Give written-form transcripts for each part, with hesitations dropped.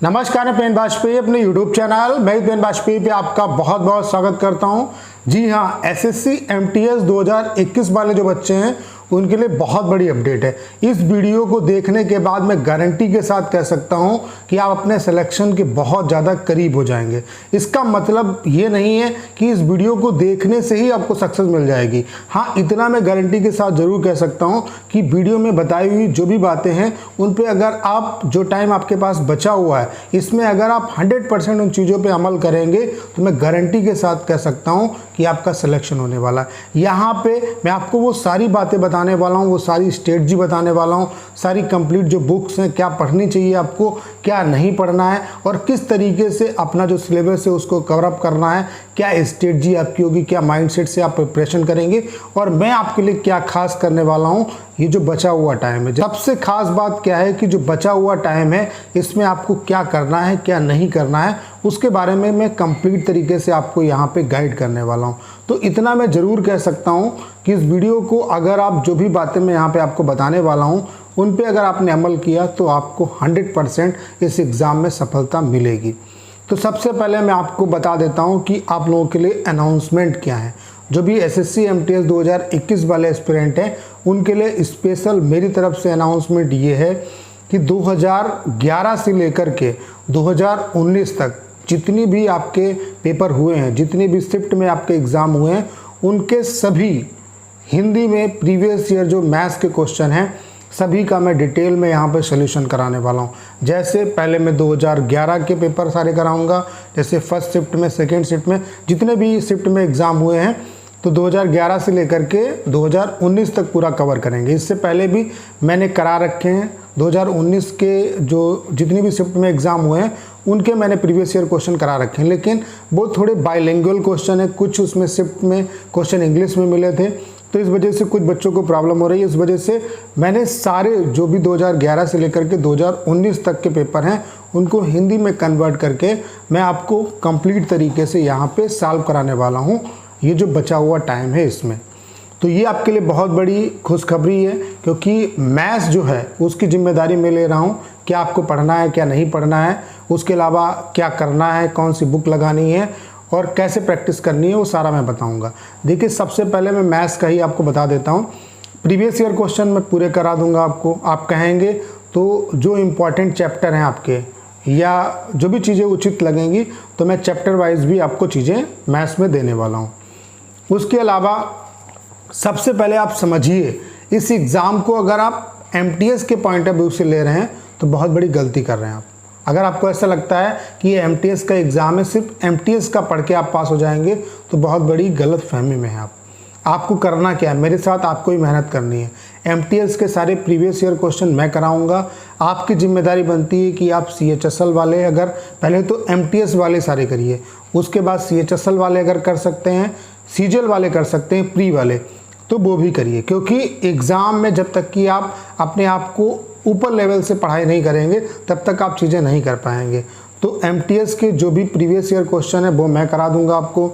नमस्कार, मैं पेन वाजपेयी अपने YouTube चैनल मैं पेन वाजपेयी पे आपका बहुत बहुत स्वागत करता हूं। जी हाँ, एसएससी एमटीएस 2021 वाले जो बच्चे हैं उनके लिए बहुत बड़ी अपडेट है। इस वीडियो को देखने के बाद मैं गारंटी के साथ कह सकता हूं कि आप अपने सिलेक्शन के बहुत ज़्यादा करीब हो जाएंगे। इसका मतलब ये नहीं है कि इस वीडियो को देखने से ही आपको सक्सेस मिल जाएगी। हाँ, इतना मैं गारंटी के साथ ज़रूर कह सकता हूं कि वीडियो में बताई हुई जो भी बातें हैं उन पर अगर आप जो टाइम आपके पास बचा हुआ है इसमें अगर आप 100% उन चीज़ों पर अमल करेंगे तो मैं गारंटी के साथ कह सकता हूँ कि आपका सिलेक्शन होने वाला है। यहाँ पे मैं आपको वो सारी बातें बताने वाला हूँ, वो सारी स्ट्रेटजी बताने वाला हूँ, सारी कंप्लीट जो बुक्स हैं क्या पढ़नी चाहिए आपको, क्या नहीं पढ़ना है और किस तरीके से अपना जो सिलेबस है उसको कवर अप करना है, क्या स्ट्रेटजी आपकी होगी, क्या माइंडसेट से आप प्रिपरेशन करेंगे और मैं आपके लिए क्या खास करने वाला हूँ। ये जो बचा हुआ टाइम है, सबसे खास बात क्या है कि जो बचा हुआ टाइम है इसमें आपको क्या करना है क्या नहीं करना है उसके बारे में मैं कंप्लीट तरीके से आपको यहाँ पे गाइड करने वाला हूँ। तो इतना मैं ज़रूर कह सकता हूँ कि इस वीडियो को अगर आप जो भी बातें मैं यहाँ पे आपको बताने वाला हूँ उन पे अगर आपने अमल किया तो आपको 100% इस एग्ज़ाम में सफलता मिलेगी। तो सबसे पहले मैं आपको बता देता हूँ कि आप लोगों के लिए अनाउंसमेंट क्या है। जो भी एसएससी एमटीएस 2021 वाले एस्पिरेंट हैं उनके लिए स्पेशल मेरी तरफ से अनाउंसमेंट ये है कि 2011 से लेकर के 2019 तक जितनी भी आपके पेपर हुए हैं, जितनी भी शिफ्ट में आपके एग्ज़ाम हुए हैं, उनके सभी हिंदी में प्रीवियस ईयर जो मैथ्स के क्वेश्चन हैं सभी का मैं डिटेल में यहाँ पे सॉल्यूशन कराने वाला हूँ। जैसे पहले मैं 2011 के पेपर सारे कराऊंगा, जैसे फर्स्ट शिफ्ट में, सेकेंड शिफ्ट में, जितने भी शिफ्ट में एग्ज़ाम हुए हैं तो 2011 से लेकर के 2019 तक पूरा कवर करेंगे। इससे पहले भी मैंने करा रखे हैं 2019 के जो जितनी भी शिफ्ट में एग्ज़ाम हुए हैं उनके मैंने प्रीवियस ईयर क्वेश्चन करा रखे हैं, लेकिन वो थोड़े बाइलिंगुअल क्वेश्चन है। कुछ उसमें शिफ्ट में क्वेश्चन इंग्लिश में मिले थे तो इस वजह से कुछ बच्चों को प्रॉब्लम हो रही है। इस वजह से मैंने सारे जो भी 2011 से लेकर के 2019 तक के पेपर हैं उनको हिंदी में कन्वर्ट करके मैं आपको कंप्लीट तरीके से यहाँ पे सॉल्व कराने वाला हूँ। ये जो बचा हुआ टाइम है इसमें तो ये आपके लिए बहुत बड़ी खुशखबरी है, क्योंकि मैथ्स जो है उसकी जिम्मेदारी मैं ले रहा हूँ। क्या आपको पढ़ना है क्या नहीं पढ़ना है, उसके अलावा क्या करना है, कौन सी बुक लगानी है और कैसे प्रैक्टिस करनी है, वो सारा मैं बताऊंगा। देखिए, सबसे पहले मैं मैथ्स का ही आपको बता देता हूँ। प्रीवियस ईयर क्वेश्चन मैं पूरे करा दूंगा आपको। आप कहेंगे तो जो इम्पॉर्टेंट चैप्टर हैं आपके या जो भी चीज़ें उचित लगेंगी तो मैं चैप्टर वाइज भी आपको चीज़ें मैथ्स में देने वाला हूँ। उसके अलावा सबसे पहले आप समझिए, इस एग्ज़ाम को अगर आप एमटीएस के पॉइंट ऑफ व्यू से ले रहे हैं तो बहुत बड़ी गलती कर रहे हैं आप। अगर आपको ऐसा लगता है कि ये एमटीएस का एग्ज़ाम है, सिर्फ एमटीएस का पढ़ के आप पास हो जाएंगे, तो बहुत बड़ी गलत फहमी में है आप। आपको करना क्या है, मेरे साथ आपको ही मेहनत करनी है। एमटीएस के सारे प्रीवियस ईयर क्वेश्चन मैं कराऊंगा। आपकी जिम्मेदारी बनती है कि आप सीएचएसएल वाले, अगर पहले तो एमटीएस वाले सारे करिए, उसके बाद सीएचएसएल वाले अगर कर सकते हैं, सीजीएल वाले कर सकते हैं, प्री वाले तो वो भी करिए। क्योंकि एग्ज़ाम में जब तक कि आप अपने आप को ऊपर लेवल से पढ़ाई नहीं करेंगे तब तक आप चीज़ें नहीं कर पाएंगे। तो एमटीएस के जो भी प्रीवियस ईयर क्वेश्चन है वो मैं करा दूंगा आपको।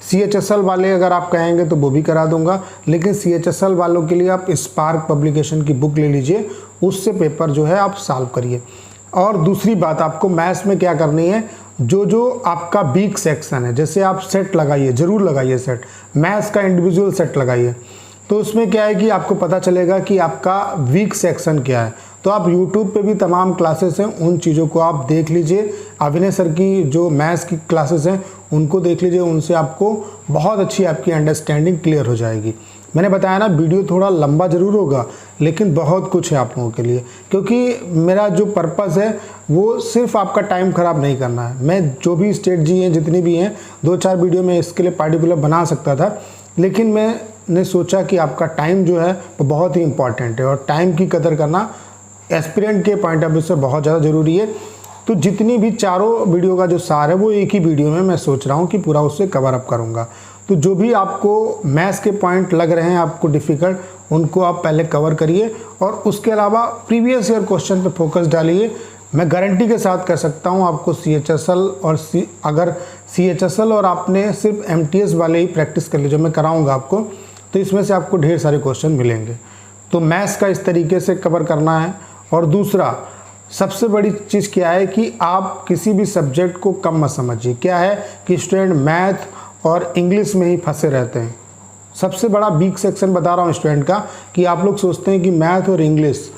सीएचएसएल वाले अगर आप कहेंगे तो वो भी करा दूंगा, लेकिन सीएचएसएल वालों के लिए आप स्पार्क पब्लिकेशन की बुक ले लीजिए, उससे पेपर जो है आप सॉल्व करिए। और दूसरी बात, आपको मैथ्स में क्या करनी है, जो आपका वीक सेक्शन है, जैसे आप सेट लगाइए, ज़रूर लगाइए सेट, मैथ्स का इंडिविजुअल सेट लगाइए। तो उसमें क्या है कि आपको पता चलेगा कि आपका वीक सेक्शन क्या है। तो आप YouTube पे भी तमाम क्लासेस हैं, उन चीज़ों को आप देख लीजिए। अभिनय सर की जो मैथ्स की क्लासेस हैं उनको देख लीजिए, उनसे आपको बहुत अच्छी आपकी अंडरस्टैंडिंग क्लियर हो जाएगी। मैंने बताया ना, वीडियो थोड़ा लंबा ज़रूर होगा लेकिन बहुत कुछ है आप लोगों के लिए, क्योंकि मेरा जो पर्पज़ है वो सिर्फ आपका टाइम ख़राब नहीं करना है। मैं जो भी स्ट्रेटजी हैं जितनी भी हैं 2-4 वीडियो में इसके लिए पार्टिकुलर बना सकता था, लेकिन मैंने सोचा कि आपका टाइम जो है वो बहुत ही इंपॉर्टेंट है और टाइम की कदर करना एस्पिरेंट के पॉइंट ऑफ व्यू से बहुत ज़्यादा ज़रूरी है। तो जितनी भी चारों वीडियो का जो सार है वो एक ही वीडियो में मैं सोच रहा हूँ कि पूरा उससे कवर अप करूँगा। तो जो भी आपको मैथ्स के पॉइंट लग रहे हैं आपको डिफ़िकल्ट, उनको आप पहले कवर करिए और उसके अलावा प्रीवियस ईयर क्वेश्चन पे फोकस डालिए। मैं गारंटी के साथ कह सकता हूँ आपको सीएचएसएल और अगर सीएचएसएल और आपने सिर्फ एमटीएस वाले ही प्रैक्टिस कर लीजिए, मैं कराऊँगा आपको, तो इसमें से आपको ढेर सारे क्वेश्चन मिलेंगे। तो मैथ्स का इस तरीके से कवर करना है। और दूसरा, सबसे बड़ी चीज़ क्या है कि आप किसी भी सब्जेक्ट को कम मत समझिए। क्या है कि स्टूडेंट मैथ और इंग्लिश में ही फंसे रहते हैं। सबसे बड़ा वीक सेक्शन बता रहा हूँ स्टूडेंट का कि आप लोग सोचते हैं कि मैथ और इंग्लिश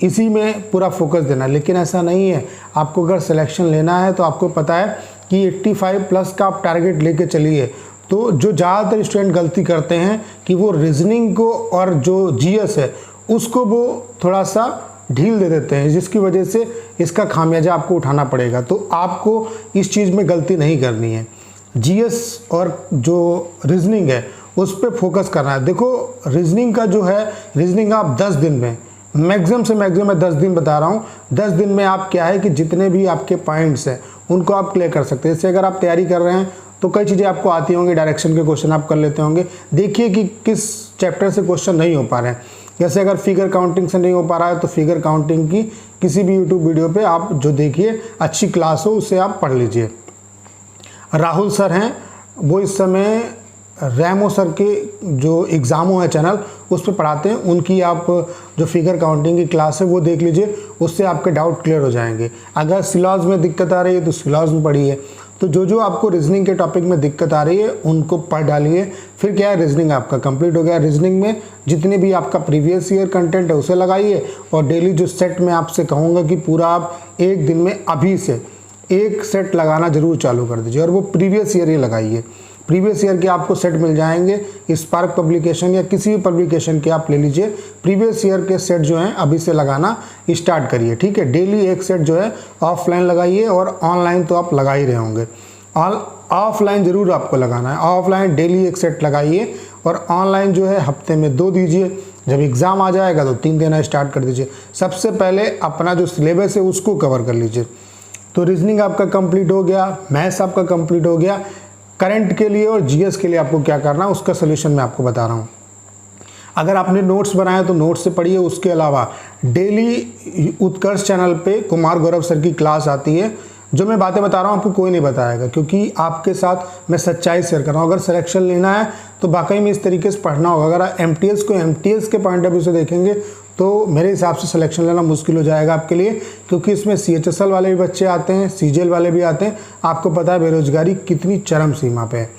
इसी में पूरा फोकस देना, लेकिन ऐसा नहीं है। आपको अगर सिलेक्शन लेना है तो आपको पता है कि 85 प्लस का आप टारगेट लेके चलिए। तो जो ज़्यादातर स्टूडेंट गलती करते हैं कि वो रीजनिंग को और जो जीएस है उसको वो थोड़ा सा ढील दे देते हैं, जिसकी वजह से इसका खामियाजा आपको उठाना पड़ेगा। तो आपको इस चीज़ में गलती नहीं करनी है। जीएस और जो रीजनिंग है उस पर फोकस करना है। देखो रीजनिंग का जो है, रीजनिंग आप 10 दिन में मैक्सिमम से मैक्सिमम मैं 10 दिन बता रहा हूँ, 10 दिन में आप क्या है कि जितने भी आपके पॉइंट्स हैं उनको आप क्लियर कर सकते हैं। जैसे अगर आप तैयारी कर रहे हैं तो कई चीज़ें आपको आती होंगी, डायरेक्शन के क्वेश्चन आप कर लेते होंगे। देखिए कि किस चैप्टर से क्वेश्चन नहीं हो पा रहे हैं। जैसे अगर फिगर काउंटिंग से नहीं हो पा रहा है तो फिगर काउंटिंग की किसी भी यूट्यूब वीडियो पे आप जो देखिए, अच्छी क्लास हो उसे आप पढ़ लीजिए। राहुल सर हैं, वो इस समय रैमो सर के जो एग्ज़ामो है चैनल उस पर पढ़ाते हैं। उनकी आप जो फिगर काउंटिंग की क्लास है वो देख लीजिए, उससे आपके डाउट क्लियर हो जाएंगे। अगर सिलॉज में दिक्कत आ रही है तो सिलॉज में पढ़िए। तो जो आपको रीजनिंग के टॉपिक में दिक्कत आ रही है उनको पढ़ डालिए। फिर क्या है, रीजनिंग आपका कंप्लीट हो गया। रीजनिंग में जितने भी आपका प्रीवियस ईयर कंटेंट है उसे लगाइए, और डेली जो सेट मैं आपसे कहूँगा कि पूरा आप एक दिन में अभी से एक सेट लगाना जरूर चालू कर दीजिए, और वो प्रीवियस ईयर ही लगाइए। प्रीवियस ईयर के आपको सेट मिल जाएंगे, स्पार्क पब्लिकेशन या किसी भी पब्लिकेशन के आप ले लीजिए। प्रीवियस ईयर के सेट जो हैं अभी से लगाना स्टार्ट करिए, ठीक है। डेली एक सेट जो है ऑफलाइन लगाइए, और ऑनलाइन तो आप लगा ही रहे होंगे। ऑफलाइन ज़रूर आपको लगाना है। ऑफलाइन डेली एक सेट लगाइए, और ऑनलाइन जो है हफ्ते में 2 दीजिए। जब एग्ज़ाम आ जाएगा तो 3 देना स्टार्ट कर दीजिए। सबसे पहले अपना जो सिलेबस है उसको कवर कर लीजिए। तो रीजनिंग आपका कंप्लीट हो गया, मैथ्स आपका कंप्लीट हो गया। करंट के लिए और जीएस के लिए आपको क्या करना है उसका सोल्यूशन मैं आपको बता रहा हूँ। अगर आपने नोट्स बनाए तो नोट्स से पढ़िए। उसके अलावा डेली उत्कर्ष चैनल पे कुमार गौरव सर की क्लास आती है। जो मैं बातें बता रहा हूँ आपको कोई नहीं बताएगा, क्योंकि आपके साथ मैं सच्चाई शेयर कर रहा हूँ। अगर सिलेक्शन लेना है तो वाकई में इस तरीके से पढ़ना होगा। अगर आप एमटीएस को एमटीएस के पॉइंट ऑफ व्यू से देखेंगे तो मेरे हिसाब से सिलेक्शन लेना मुश्किल हो जाएगा आपके लिए, क्योंकि इसमें सीएचएसएल वाले भी बच्चे आते हैं, सीजीएल वाले भी आते हैं। आपको पता है बेरोजगारी कितनी चरम सीमा पे है।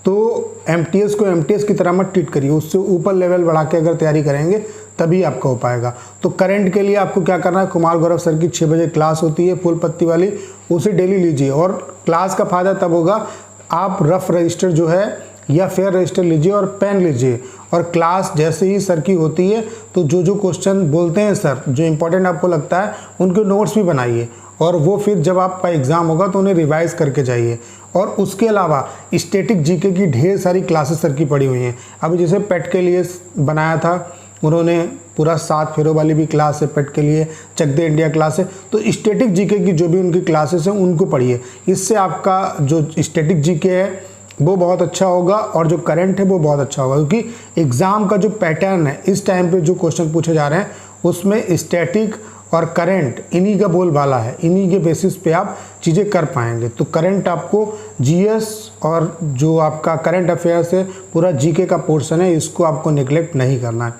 तो एमटीएस को एमटीएस की तरह मत ट्रीट करिए, उससे ऊपर लेवल बढ़ा के अगर तैयारी करेंगे तभी आपका हो पाएगा। तो करंट के लिए आपको क्या करना है, कुमार गौरव सर की 6 बजे क्लास होती है फुल पत्ती वाली, उसे डेली लीजिए। और क्लास का फ़ायदा तब होगा, आप रफ रजिस्टर जो है या फेयर रजिस्टर लीजिए और पेन लीजिए, और क्लास जैसे ही सर की होती है तो जो क्वेश्चन बोलते हैं सर, जो इंपॉर्टेंट आपको लगता है उनके नोट्स भी बनाइए, और वो फिर जब आपका एग्ज़ाम होगा तो उन्हें रिवाइज करके जाइए। और उसके अलावा स्टैटिक जीके की ढेर सारी क्लासेस सर की पड़ी हुई हैं। अभी जैसे पेट के लिए बनाया था उन्होंने, पूरा 7 फेरों वाली भी क्लास है पेट के लिए, चक दे इंडिया क्लास है। तो स्टैटिक जीके की जो भी उनकी क्लासेस हैं उनको पढ़िए। इससे आपका जो स्टैटिक जीके है वो बहुत अच्छा होगा, और जो करंट है वो बहुत अच्छा होगा, क्योंकि एग्ज़ाम का जो पैटर्न है इस टाइम पे जो क्वेश्चन पूछे जा रहे हैं उसमें स्टैटिक और करंट इन्हीं का बोलबाला है। इन्हीं के बेसिस पे आप चीज़ें कर पाएंगे। तो करंट आपको जीएस और जो आपका करंट अफेयर्स है, पूरा जीके का पोर्शन है, इसको आपको निगलेक्ट नहीं करना है।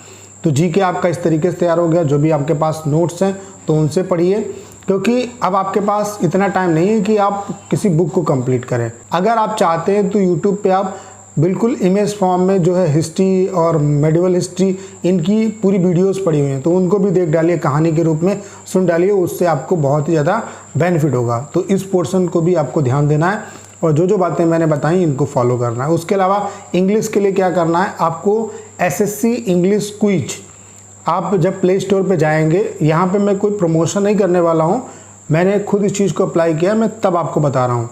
तो जीके आपका इस तरीके से तैयार हो गया। जो भी आपके पास नोट्स हैं तो उनसे पढ़िए, क्योंकि अब आपके पास इतना टाइम नहीं है कि आप किसी बुक को कंप्लीट करें। अगर आप चाहते हैं तो यूट्यूब पे आप बिल्कुल इमेज फॉर्म में जो है हिस्ट्री और मेडिवल हिस्ट्री इनकी पूरी वीडियोस पड़ी हुई हैं, तो उनको भी देख डालिए, कहानी के रूप में सुन डालिए। उससे आपको बहुत ही ज़्यादा बेनिफिट होगा। तो इस पोर्शन को भी आपको ध्यान देना है, और जो बातें मैंने बताई इनको फॉलो करना है। उसके अलावा इंग्लिश के लिए क्या करना है, आपको एसएससी इंग्लिश क्विज, आप जब प्ले स्टोर पे जाएंगे, यहाँ पे मैं कोई प्रमोशन नहीं करने वाला हूँ, मैंने खुद इस चीज़ को अप्लाई किया, मैं तब आपको बता रहा हूँ।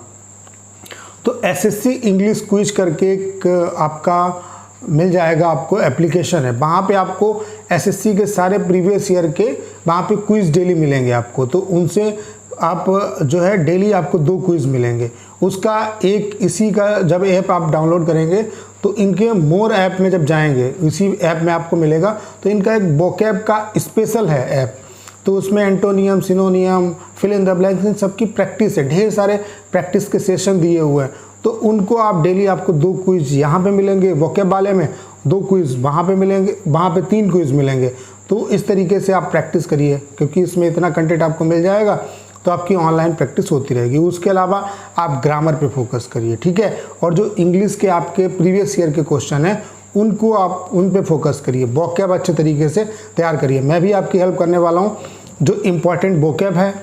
तो एसएससी इंग्लिश क्विज करके एक आपका मिल जाएगा, आपको एप्लीकेशन है। वहाँ पे आपको एसएससी के सारे प्रीवियस ईयर के वहाँ पे क्विज डेली मिलेंगे आपको। तो उनसे आप जो है डेली आपको 2 क्विज मिलेंगे। उसका एक इसी का जब ऐप आप डाउनलोड करेंगे तो इनके मोर ऐप में जब जाएंगे, इसी ऐप में आपको मिलेगा। तो इनका एक वोकैब का स्पेशल है ऐप, तो उसमें antonym, synonym, fill in the blanks, इन सबकी प्रैक्टिस है। ढेर सारे प्रैक्टिस के सेशन दिए हुए हैं। तो उनको आप डेली आपको 2 क्विज यहाँ पे मिलेंगे वोकैब वाले में, 2 क्विज़ वहाँ पे मिलेंगे, वहाँ पे 3 क्विज़ मिलेंगे। तो इस तरीके से आप प्रैक्टिस करिए, क्योंकि इसमें इतना कंटेंट आपको मिल जाएगा तो आपकी ऑनलाइन प्रैक्टिस होती रहेगी। उसके अलावा आप ग्रामर पे फोकस करिए, ठीक है। और जो इंग्लिश के आपके प्रीवियस ईयर के क्वेश्चन हैं उनको आप उन पे फोकस करिए, वोकैब अच्छे तरीके से तैयार करिए। मैं भी आपकी हेल्प करने वाला हूँ। जो इम्पॉर्टेंट वोकैब है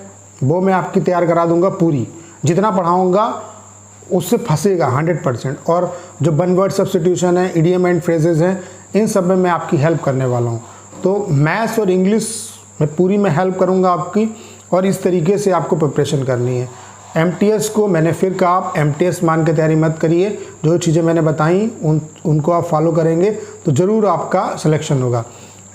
वो मैं आपकी तैयार करा दूंगा पूरी, जितना पढ़ाऊँगा उससे फंसेगा 100%। और जो वन वर्ड सब्स्टिट्यूशन है, इडियम एंड फ्रेजेस हैं, इन सब में मैं आपकी हेल्प करने वाला हूँ। तो मैथ्स और इंग्लिश में पूरी मैं हेल्प करूँगा आपकी, और इस तरीके से आपको प्रिपरेशन करनी है। एमटीएस को मैंने फिर कहा, आप एमटीएस मान के तैयारी मत करिए। जो चीज़ें मैंने बताई उनको आप फॉलो करेंगे तो ज़रूर आपका सिलेक्शन होगा।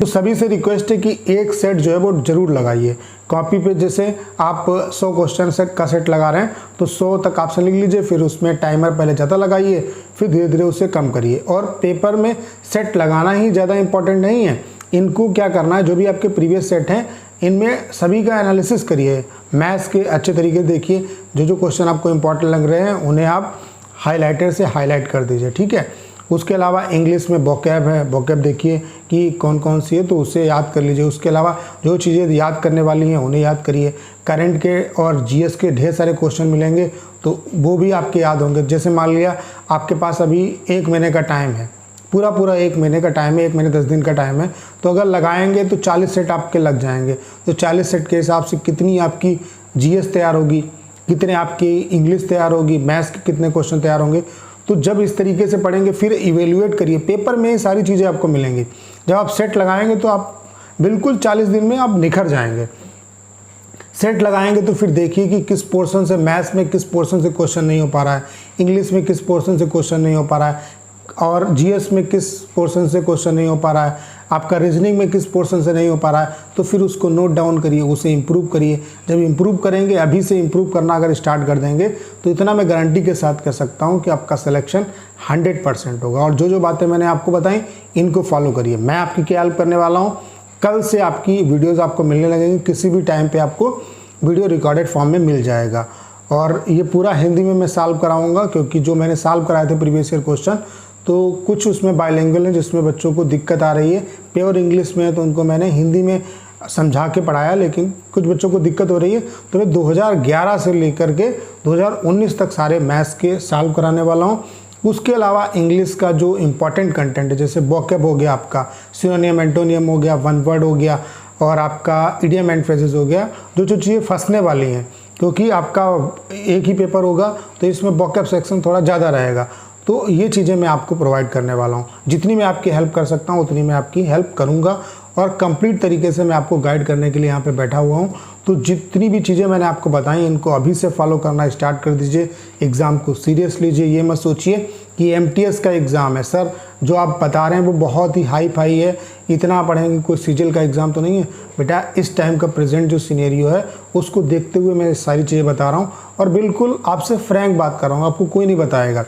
तो सभी से रिक्वेस्ट है कि एक सेट जो है वो ज़रूर लगाइए कॉपी पे। जैसे आप 100 क्वेश्चन सेट का सेट लगा रहे हैं तो 100 तक ऑप्शन लिख लीजिए, फिर उसमें टाइमर पहले ज़्यादा लगाइए, फिर धीरे धीरे उसे कम करिए। और पेपर में सेट लगाना ही ज़्यादा इंपॉर्टेंट नहीं है, इनको क्या करना है, जो भी आपके प्रीवियस सेट हैं इनमें सभी का एनालिसिस करिए, मैथ्स के अच्छे तरीके देखिए। जो क्वेश्चन आपको इंपॉर्टेंट लग रहे हैं उन्हें आप हाइलाइटर से हाईलाइट कर दीजिए, ठीक है। उसके अलावा इंग्लिश में वोकैब है, वोकैब देखिए कि कौन कौन सी है तो उसे याद कर लीजिए। उसके अलावा जो चीज़ें याद करने वाली हैं उन्हें याद करिए। करंट के और जीएस के ढेर सारे क्वेश्चन मिलेंगे तो वो भी आपके याद होंगे। जैसे मान लिया आपके पास अभी 1 महीने का टाइम है, पूरा 1 महीने का टाइम है, 1 महीने 10 दिन का टाइम है, तो अगर लगाएंगे तो 40 सेट आपके लग जाएंगे। तो 40 सेट के हिसाब से कितनी आपकी जीएस तैयार होगी, कितने आपकी इंग्लिश तैयार होगी, मैथ्स के कितने क्वेश्चन तैयार होंगे। तो जब इस तरीके से पढ़ेंगे फिर इवेल्युएट करिए, पेपर में ये सारी चीज़ें आपको मिलेंगी। जब आप सेट लगाएंगे तो आप बिल्कुल 40 दिन में आप निखर जाएंगे। सेट लगाएंगे तो फिर देखिए कि किस पोर्शन से, मैथ्स में किस पोर्शन से क्वेश्चन नहीं हो पा रहा है, इंग्लिश में किस पोर्शन से क्वेश्चन नहीं हो पा रहा है, और जीएस में किस पोर्शन से क्वेश्चन नहीं हो पा रहा है, आपका रीजनिंग में किस पोर्शन से नहीं हो पा रहा है। तो फिर उसको नोट डाउन करिए, उसे इम्प्रूव करिए। जब इम्प्रूव करेंगे, अभी से इम्प्रूव करना अगर स्टार्ट कर देंगे तो इतना मैं गारंटी के साथ कह सकता हूं कि आपका सिलेक्शन 100% होगा। और जो बातें मैंने आपको बताई इनको फॉलो करिए। मैं आपकी क्या हेल्प करने वाला हूँ, कल से आपकी वीडियोज़ आपको मिलने लगेंगी, किसी भी टाइम पर आपको वीडियो रिकॉर्डेड फॉर्म में मिल जाएगा। और ये पूरा हिंदी में मैं सॉल्व कराऊँगा, क्योंकि जो मैंने सॉल्व कराए थे प्रीवियस ईयर क्वेश्चन तो कुछ उसमें बाइलिंगुअल है जिसमें बच्चों को दिक्कत आ रही है, प्योर इंग्लिश में है तो उनको मैंने हिंदी में समझा के पढ़ाया, लेकिन कुछ बच्चों को दिक्कत हो रही है तो मैं 2011 से लेकर के 2019 तक सारे मैथ्स के सॉल्व कराने वाला हूँ। उसके अलावा इंग्लिश का जो इम्पॉर्टेंट कंटेंट है, जैसे वोकैब हो गया, आपका सिनोनियम एंटोनियम हो गया, वन वर्ड हो गया, और आपका इडियम एंड फ्रेजेस हो गया, जो चीज़ें फंसने वाली हैं, क्योंकि आपका एक ही पेपर होगा तो इसमें वोकैब सेक्शन थोड़ा ज़्यादा रहेगा। तो ये चीज़ें मैं आपको प्रोवाइड करने वाला हूँ। जितनी मैं आपकी हेल्प कर सकता हूँ उतनी मैं आपकी हेल्प करूँगा, और कंप्लीट तरीके से मैं आपको गाइड करने के लिए यहाँ पे बैठा हुआ हूँ। तो जितनी भी चीज़ें मैंने आपको बताई इनको अभी से फॉलो करना स्टार्ट कर दीजिए। एग्ज़ाम को सीरियस लीजिए, ये मत सोचिए कि एमटीएस का एग्ज़ाम है सर, जो आप बता रहे हैं वो बहुत ही हाई फाई है, इतना पढ़ेंगे, कोई सीजीएल का एग्ज़ाम तो नहीं है। बेटा इस टाइम का प्रेजेंट जो सिनेरियो है उसको देखते हुए मैं सारी चीज़ें बता रहा हूँ, और बिल्कुल आपसे फ्रैंक बात कर रहा हूँ, आपको कोई नहीं बताएगा।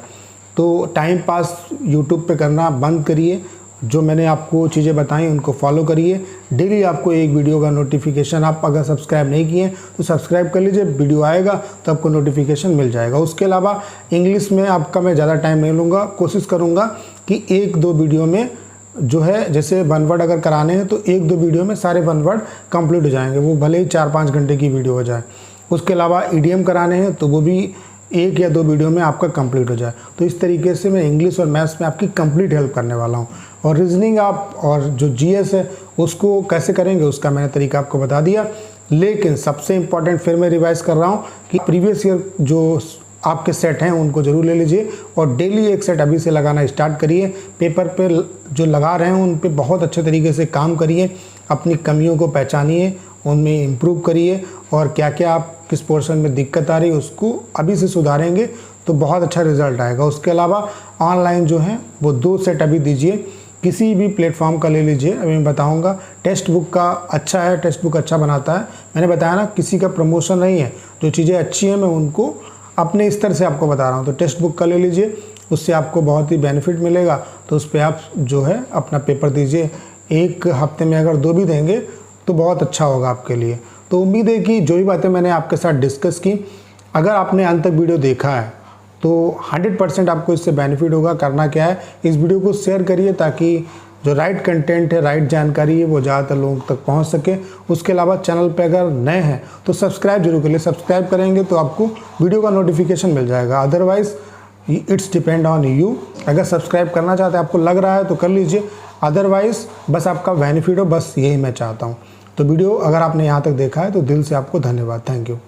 तो टाइम पास यूट्यूब पे करना बंद करिए, जो मैंने आपको चीज़ें बताई उनको फॉलो करिए। डेली आपको एक वीडियो का नोटिफिकेशन, आप अगर सब्सक्राइब नहीं किए तो सब्सक्राइब कर लीजिए, वीडियो आएगा तो आपको नोटिफिकेशन मिल जाएगा। उसके अलावा इंग्लिश में आपका मैं ज़्यादा टाइम नहीं लूँगा, कोशिश करूँगा कि 1-2 वीडियो में जो है, जैसे वन वर्ड अगर कराने हैं तो 1-2 वीडियो में सारे वन वर्ड कंप्लीट हो जाएंगे, वो भले ही 4-5 घंटे की वीडियो हो जाए। उसके अलावा ईडीएम कराने हैं तो वो भी 1 या 2 वीडियो में आपका कंप्लीट हो जाए। तो इस तरीके से मैं इंग्लिश और मैथ्स में आपकी कंप्लीट हेल्प करने वाला हूँ। और रीजनिंग आप और जो जीएस है उसको कैसे करेंगे उसका मैंने तरीका आपको बता दिया। लेकिन सबसे इम्पॉर्टेंट फिर मैं रिवाइज कर रहा हूँ कि प्रीवियस ईयर जो आपके सेट हैं उनको ज़रूर ले लीजिए, और डेली एक सेट अभी से लगाना स्टार्ट करिए। पेपर पे जो लगा रहे हैं उन पे बहुत अच्छे तरीके से काम करिए, अपनी कमियों को पहचानिए, उनमें इम्प्रूव करिए, और क्या क्या आप किस पोर्शन में दिक्कत आ रही है उसको अभी से सुधारेंगे तो बहुत अच्छा रिजल्ट आएगा। उसके अलावा ऑनलाइन जो है वो 2 सेट अभी दीजिए, किसी भी प्लेटफॉर्म का ले लीजिए। अभी मैं बताऊंगा, टेक्स्ट बुक का अच्छा है, टेक्स्ट बुक अच्छा बनाता है। मैंने बताया ना, किसी का प्रमोशन नहीं है, जो चीज़ें अच्छी हैं मैं उनको अपने स्तर से आपको बता रहा हूँ। तो टेक्स्ट बुक का ले लीजिए, उससे आपको बहुत ही बेनिफिट मिलेगा। तो उस पर आप जो है अपना पेपर दीजिए। 1 हफ्ते में अगर 2 भी देंगे तो बहुत अच्छा होगा आपके लिए। तो उम्मीद है कि जो भी बातें मैंने आपके साथ डिस्कस की, अगर आपने अंत तक वीडियो देखा है तो 100% आपको इससे बेनिफिट होगा। करना क्या है, इस वीडियो को शेयर करिए ताकि जो राइट कंटेंट है, राइट जानकारी है, वो ज़्यादातर लोगों तक पहुंच सके। उसके अलावा चैनल पे अगर नए हैं तो सब्सक्राइब जरूर करिए। सब्सक्राइब करेंगे तो आपको वीडियो का नोटिफिकेशन मिल जाएगा। Otherwise it's depend on you. अगर सब्सक्राइब करना चाहते हैं, आपको लग रहा है तो कर लीजिए, अदरवाइज़ बस आपका बेनिफिट हो, बस यही मैं चाहता हूँ। तो वीडियो अगर आपने यहाँ तक देखा है तो दिल से आपको धन्यवाद। Thank you.